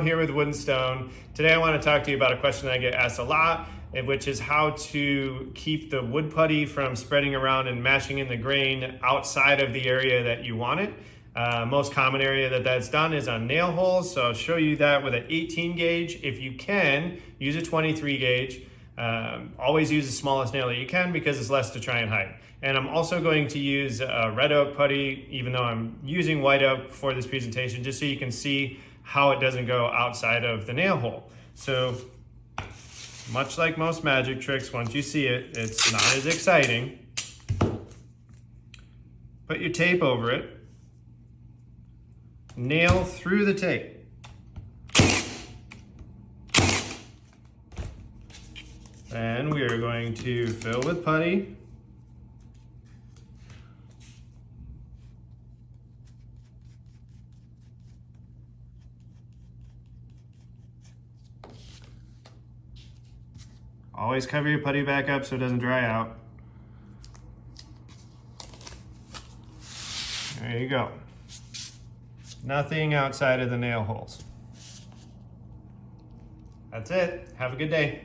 here with Wood & Stone. Today I want to talk to you about a question that I get asked a lot, which is how to keep the wood putty from spreading around and mashing in the grain outside of the area that you want it. Most common area that's done is on nail holes, so I'll show you that with an 18 gauge. If you can, use a 23 gauge. Always use the smallest nail that you can because it's less to try and hide. And I'm also going to use red oak putty, even though I'm using white oak for this presentation, just so you can see how it doesn't go outside of the nail hole. So much like most magic tricks, once you see it, it's not as exciting. Put your tape over it. Nail through the tape. Then we are going to fill with putty. Always cover your putty back up so it doesn't dry out. There you go. Nothing outside of the nail holes. That's it. Have a good day.